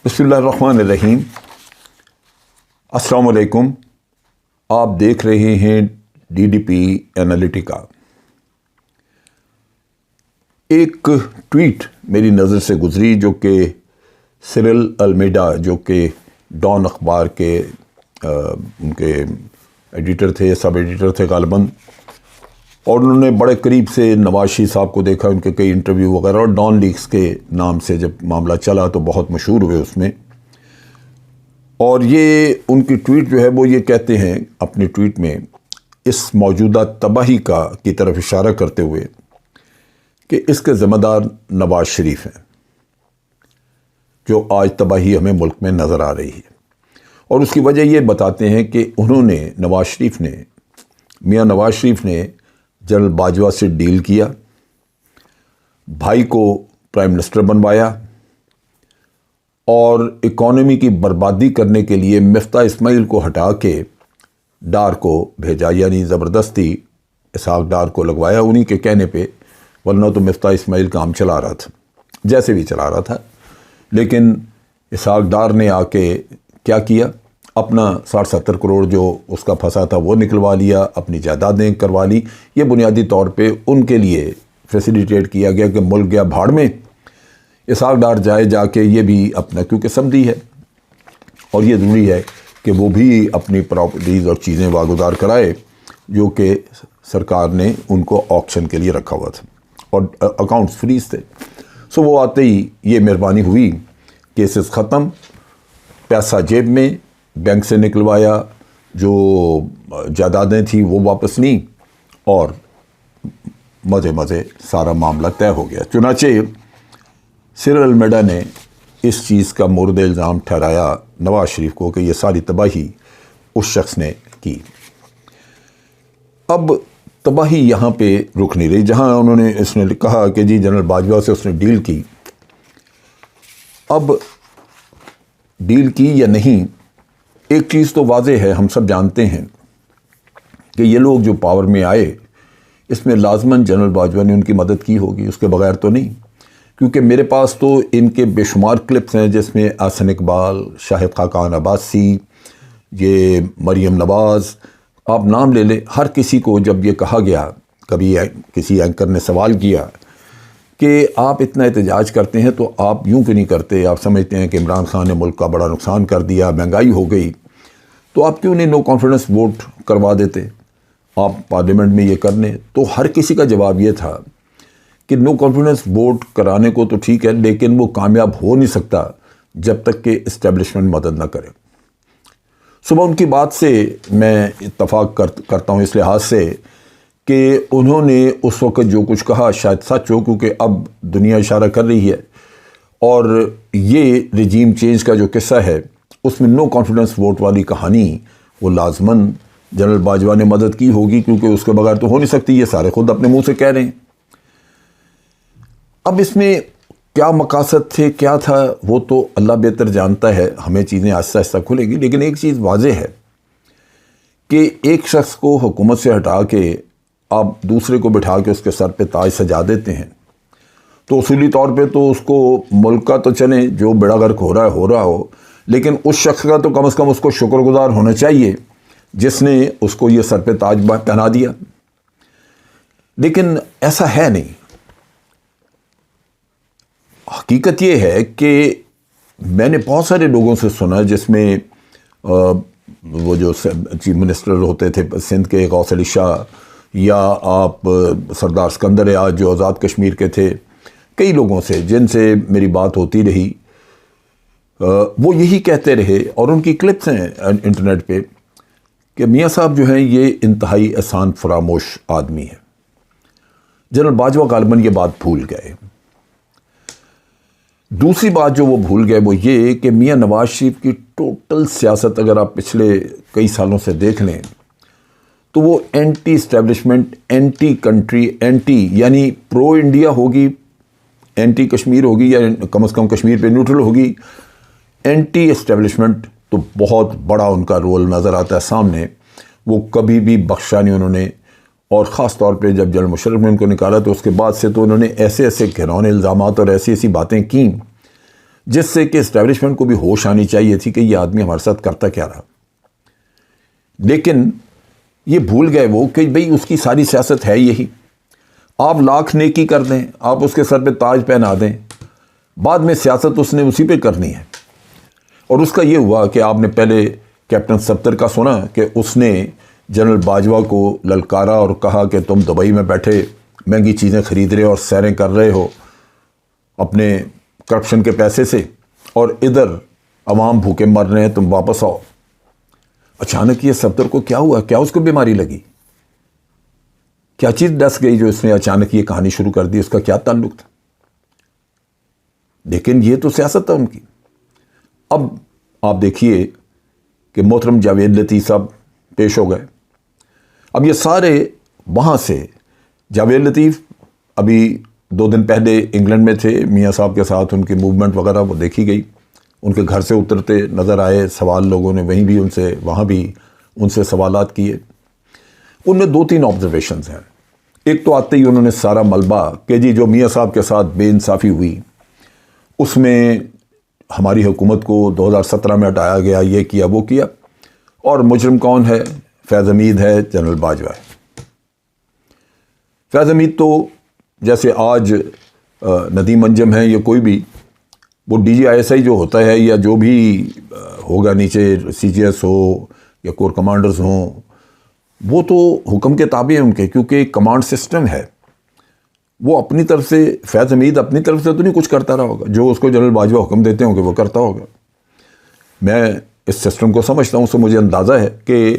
بسم اللہ الرحمن الرحیم۔ السلام علیکم۔ آپ دیکھ رہے ہیں DDP انالیٹیکا۔ ایک ٹویٹ میری نظر سے گزری جو کہ سیرل المیڈا، جو کہ ڈان اخبار کے ان کے ایڈیٹر تھے، سب ایڈیٹر تھے غالباً، اور انہوں نے بڑے قریب سے نواز شریف صاحب کو دیکھا، ان کے کئی انٹرویو وغیرہ، اور ڈان لیکس کے نام سے جب معاملہ چلا تو بہت مشہور ہوئے اس میں۔ اور یہ ان کی ٹویٹ جو ہے وہ یہ کہتے ہیں اپنی ٹویٹ میں اس موجودہ تباہی کی طرف اشارہ کرتے ہوئے کہ اس کے ذمہ دار نواز شریف ہیں، جو آج تباہی ہمیں ملک میں نظر آ رہی ہے۔ اور اس کی وجہ یہ بتاتے ہیں کہ انہوں نے میاں نواز شریف نے جنرل باجوہ سے ڈیل کیا، بھائی کو پرائم منسٹر بنوایا، اور اکانومی کی بربادی کرنے کے لیے مفتاح اسماعیل کو ہٹا کے ڈار کو بھیجا، یعنی زبردستی اسحاق ڈار کو لگوایا انہی کے کہنے پہ، ورنہ تو مفتاح اسماعیل کام چلا رہا تھا، جیسے بھی چلا رہا تھا۔ لیکن اسحاق ڈار نے آ کے کیا کیا، اپنا 60-70 کروڑ جو اس کا پھنسا تھا وہ نکلوا لیا، اپنی جائیدادیں کروا لی۔ یہ بنیادی طور پہ ان کے لیے فیسیلیٹیٹ کیا گیا کہ ملک گیا بھاڑ میں، اسحاق ڈار جا کے یہ بھی اپنا، کیونکہ سمدھی ہے اور یہ ضروری ہے کہ وہ بھی اپنی پراپرٹیز اور چیزیں واگزار کرائے جو کہ سرکار نے ان کو آکشن کے لیے رکھا ہوا تھا، اور اکاؤنٹس فریز تھے۔ سو وہ آتے ہی یہ مہربانی ہوئی، کیسز ختم، پیسہ جیب میں، بینک سے نکلوایا، جو جائیدادیں تھیں وہ واپس لیں، اور مزے سارا معاملہ طے ہو گیا۔ چنانچہ سیرل المیڈا نے اس چیز کا مورد الزام ٹھہرایا نواز شریف کو کہ یہ ساری تباہی اس شخص نے کی۔ اب تباہی یہاں پہ رک نہیں رہی، جہاں اس نے کہا کہ جی جنرل باجوہ سے اس نے ڈیل کی۔ اب ڈیل کی یا نہیں، ایک چیز تو واضح ہے، ہم سب جانتے ہیں کہ یہ لوگ جو پاور میں آئے، اس میں لازماً جنرل باجوہ نے ان کی مدد کی ہوگی، اس کے بغیر تو نہیں۔ کیونکہ میرے پاس تو ان کے بے شمار کلپس ہیں، جس میں احسن اقبال، شاہد خاقان عباسی، یہ مریم نواز، آپ نام لے لیں، ہر کسی کو جب یہ کہا گیا، کبھی کسی اینکر نے سوال کیا کہ آپ اتنا احتجاج کرتے ہیں تو آپ یوں کیوں نہیں کرتے، آپ سمجھتے ہیں کہ عمران خان نے ملک کا بڑا نقصان کر دیا، مہنگائی ہو گئی، تو آپ کیوں نہیں نو کانفیڈنس ووٹ کروا دیتے، آپ پارلیمنٹ میں یہ کر لیں۔ تو ہر کسی کا جواب یہ تھا کہ نو کانفیڈنس ووٹ کرانے کو تو ٹھیک ہے، لیکن وہ کامیاب ہو نہیں سکتا جب تک کہ اسٹیبلشمنٹ مدد نہ کرے۔ صبح ان کی بات سے میں اتفاق کرتا ہوں اس لحاظ سے کہ انہوں نے اس وقت جو کچھ کہا شاید سچ ہو، کیونکہ اب دنیا اشارہ کر رہی ہے، اور یہ رجیم چینج کا جو قصہ ہے اس میں نو کانفیڈنس ووٹ والی کہانی، وہ لازماً جنرل باجوہ نے مدد کی ہوگی، کیونکہ اس کے بغیر تو ہو نہیں سکتی، یہ سارے خود اپنے منہ سے کہہ رہے ہیں۔ اب اس میں کیا مقاصد تھے، کیا تھا، وہ تو اللہ بہتر جانتا ہے، ہمیں چیزیں آہستہ آہستہ کھلے گی۔ لیکن ایک چیز واضح ہے کہ ایک شخص کو حکومت سے ہٹا کے آپ دوسرے کو بٹھا کے اس کے سر پہ تاج سجا دیتے ہیں، تو اصولی طور پہ تو اس کو ملک کا تو چلیں، جو بیڑا غرق ہو رہا ہو، لیکن اس شخص کا تو کم از کم اس کو شکر گزار ہونا چاہیے جس نے اس کو یہ سر پہ تاج پہنا دیا۔ لیکن ایسا ہے نہیں۔ حقیقت یہ ہے کہ میں نے بہت سارے لوگوں سے سنا، جس میں وہ جو چیف منسٹر ہوتے تھے سندھ کے، غوث علی شاہ، یا آپ سردار سکندر آج جو آزاد کشمیر کے تھے، کئی لوگوں سے جن سے میری بات ہوتی رہی، وہ یہی کہتے رہے، اور ان کی کلپس ہیں انٹرنیٹ پہ، کہ میاں صاحب جو ہیں یہ انتہائی احسان فراموش آدمی ہیں۔ جنرل باجوہ غالباً یہ بات بھول گئے۔ دوسری بات جو وہ بھول گئے وہ یہ کہ میاں نواز شریف کی ٹوٹل سیاست اگر آپ پچھلے کئی سالوں سے دیکھ لیں تو وہ anti establishment, anti country, anti یعنی پرو انڈیا ہوگی، اینٹی کشمیر ہوگی، یا کم از کم کشمیر پہ نیوٹرل ہوگی، اینٹی اسٹیبلشمنٹ تو بہت بڑا ان کا رول نظر آتا ہے سامنے۔ وہ کبھی بھی بخشا نہیں انہوں نے، اور خاص طور پہ جب جنرل مشرف نے ان کو نکالا تو اس کے بعد سے تو انہوں نے ایسے گھنونے الزامات اور ایسی باتیں کیں جس سے کہ اسٹیبلشمنٹ کو بھی ہوش آنی چاہیے تھی کہ یہ آدمی ہمارے ساتھ کرتا کیا رہا. لیکن یہ بھول گئے وہ کہ بھئی اس کی ساری سیاست ہے یہی. آپ لاکھ نیکی کر دیں, آپ اس کے سر پہ تاج پہنا دیں, بعد میں سیاست اس نے اسی پہ کرنی ہے. اور اس کا یہ ہوا کہ آپ نے پہلے کیپٹن ستر کا سنا کہ اس نے جنرل باجوہ کو للکارا اور کہا کہ تم دبئی میں بیٹھے مہنگی چیزیں خرید رہے ہو اور سیریں کر رہے ہو اپنے کرپشن کے پیسے سے, اور ادھر عوام بھوکے مر رہے ہیں, تم واپس آؤ. اچانک یہ ستر کو کیا ہوا؟ کیا اس کو بیماری لگی؟ کیا چیز ڈس گئی جو اس نے اچانک یہ کہانی شروع کر دی؟ اس کا کیا تعلق تھا؟ لیکن یہ تو سیاست تھا ان کی. اب آپ دیکھیے کہ محترم جاوید لطیف صاحب پیش ہو گئے. اب یہ سارے وہاں سے, جاوید لطیف ابھی 2 دن پہلے انگلینڈ میں تھے میاں صاحب کے ساتھ, ان کی موومنٹ وغیرہ وہ دیکھی گئی, ان کے گھر سے اترتے نظر آئے, سوال لوگوں نے وہیں بھی ان سے, وہاں بھی ان سے سوالات کیے. ان میں 2-3 آبزرویشنز ہیں. ایک تو آتے ہی انہوں نے سارا ملبہ کہ جی جو میاں صاحب کے ساتھ بے انصافی ہوئی اس میں ہماری حکومت کو 2017 میں ہٹایا گیا, یہ کیا وہ کیا, اور مجرم کون ہے؟ فیض حمید ہے, جنرل باجوہ ہے. فیض حمید تو جیسے آج ندیم انجم ہے یا کوئی بھی, وہ DGISI جو ہوتا ہے یا جو بھی ہوگا نیچے CGS ہو یا کور کمانڈرز ہوں, وہ تو حکم کے تابع ہیں ان کے, کیونکہ ایک کمانڈ سسٹم ہے. وہ اپنی طرف سے, فیض حمید اپنی طرف سے تو نہیں کچھ کرتا رہا ہوگا, جو اس کو جنرل باجوہ حکم دیتے ہوں گے وہ کرتا ہوگا. میں اس سسٹم کو سمجھتا ہوں, سے مجھے اندازہ ہے کہ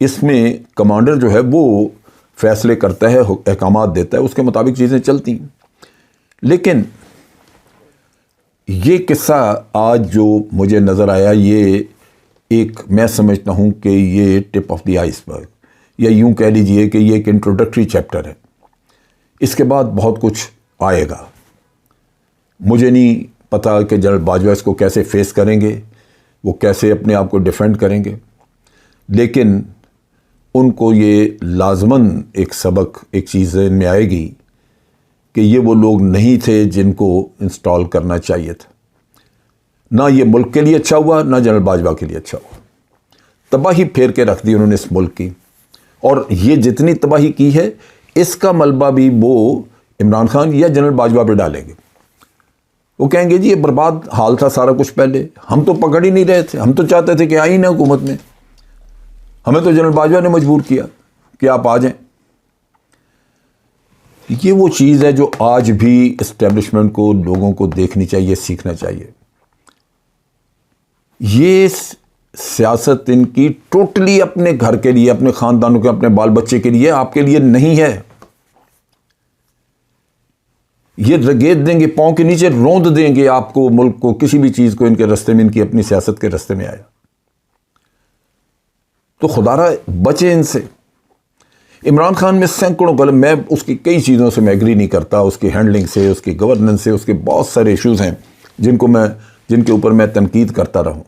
اس میں کمانڈر جو ہے وہ فیصلے کرتا ہے, احکامات دیتا ہے, اس کے مطابق چیزیں چلتی ہیں. لیکن یہ قصہ آج جو مجھے نظر آیا, یہ ایک میں سمجھتا ہوں کہ یہ ٹپ آف دی آئس برگ, یا یوں کہہ لیجئے کہ یہ ایک انٹروڈکٹری چیپٹر ہے. اس کے بعد بہت کچھ آئے گا. مجھے نہیں پتا کہ جنرل باجوہ اس کو کیسے فیس کریں گے, وہ کیسے اپنے آپ کو ڈیفینڈ کریں گے, لیکن ان کو یہ لازماً ایک سبق, ایک چیز ان میں آئے گی کہ یہ وہ لوگ نہیں تھے جن کو انسٹال کرنا چاہیے تھا. نہ یہ ملک کے لیے اچھا ہوا, نہ جنرل باجوہ کے لیے اچھا ہوا. تباہی پھیر کے رکھ دی انہوں نے اس ملک کی, اور یہ جتنی تباہی کی ہے اس کا ملبہ بھی وہ عمران خان یا جنرل باجوہ پہ ڈالیں گے. وہ کہیں گے جی یہ برباد حال تھا سارا کچھ پہلے, ہم تو پکڑ ہی نہیں رہے تھے, ہم تو چاہتے تھے کہ آئی نہ حکومت میں, ہمیں تو جنرل باجوہ نے مجبور کیا کہ آپ آ جائیں. یہ وہ چیز ہے جو آج بھی اسٹیبلشمنٹ کو, لوگوں کو دیکھنی چاہیے, سیکھنا چاہیے. یہ سیاست ان کی ٹوٹلی اپنے گھر کے لیے, اپنے خاندانوں کے, اپنے بال بچے کے لیے, آپ کے لیے نہیں ہے. یہ رگیت دیں گے, پاؤں کے نیچے روند دیں گے آپ کو, ملک کو, کسی بھی چیز کو ان کے رستے میں, ان کی اپنی سیاست کے رستے میں آیا تو خدا را بچے ان سے. عمران خان میں سینکڑوں غلط, میں اس کی کئی چیزوں سے میں ایگری نہیں کرتا, اس کی ہینڈلنگ سے, اس کی گورننس سے, اس کے بہت سارے ایشوز ہیں جن کے اوپر میں تنقید کرتا رہوں.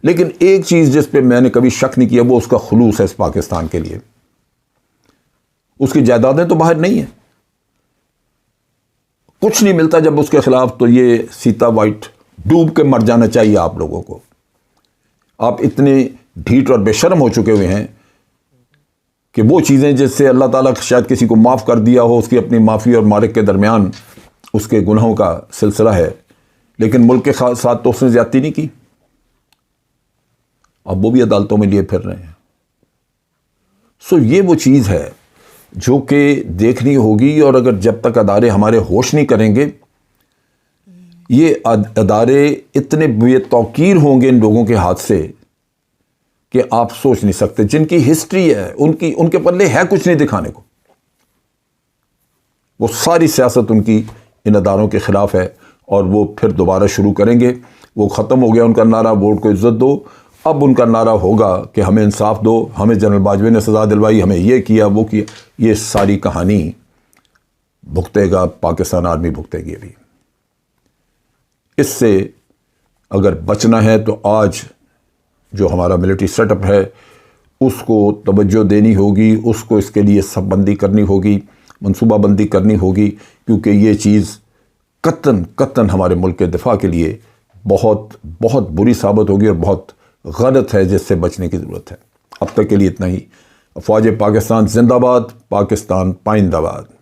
لیکن ایک چیز جس پہ میں نے کبھی شک نہیں کیا, وہ اس کا خلوص ہے اس پاکستان کے لیے. اس کی جائیدادیں تو باہر نہیں ہیں, کچھ نہیں ملتا جب اس کے خلاف, تو یہ سیتا وائٹ ڈوب کے مر جانا چاہیے آپ لوگوں کو. آپ اتنے ڈھیٹ اور بے شرم ہو چکے ہوئے ہیں کہ وہ چیزیں جس سے اللہ تعالیٰ شاید کسی کو معاف کر دیا ہو, اس کی اپنی معافی اور مارک کے درمیان اس کے گناہوں کا سلسلہ ہے, لیکن ملک کے ساتھ تو اس نے زیادتی نہیں کی. اب وہ بھی عدالتوں میں لیے پھر رہے ہیں. یہ وہ چیز ہے جو کہ دیکھنی ہوگی, اور اگر جب تک ادارے ہمارے ہوش نہیں کریں گے, یہ ادارے اتنے بے توقیر ہوں گے ان لوگوں کے ہاتھ سے کہ آپ سوچ نہیں سکتے. جن کی ہسٹری ہے, ان کے پلے ہے کچھ نہیں دکھانے کو. وہ ساری سیاست ان کی ان اداروں کے خلاف ہے, اور وہ پھر دوبارہ شروع کریں گے. وہ ختم ہو گیا ان کا نعرہ, ووٹ کو عزت دو. اب ان کا نعرہ ہوگا کہ ہمیں انصاف دو, ہمیں جنرل باجوہ نے سزا دلوائی, ہمیں یہ کیا وہ کیا. یہ ساری کہانی بھگتے گا پاکستان آرمی, بھگتے گی. ابھی اس سے اگر بچنا ہے تو آج جو ہمارا ملٹری سیٹ اپ ہے اس کو توجہ دینی ہوگی, اس کو اس کے لیے سب بندی کرنی ہوگی, منصوبہ بندی کرنی ہوگی, کیونکہ یہ چیز قطعاً ہمارے ملک کے دفاع کے لیے بہت بہت بری ثابت ہوگی اور بہت غلط ہے، جس سے بچنے کی ضرورت ہے۔ اب تک کے لیے اتنا ہی۔ افواج پاکستان زندہ باد، پاکستان پائندہ باد۔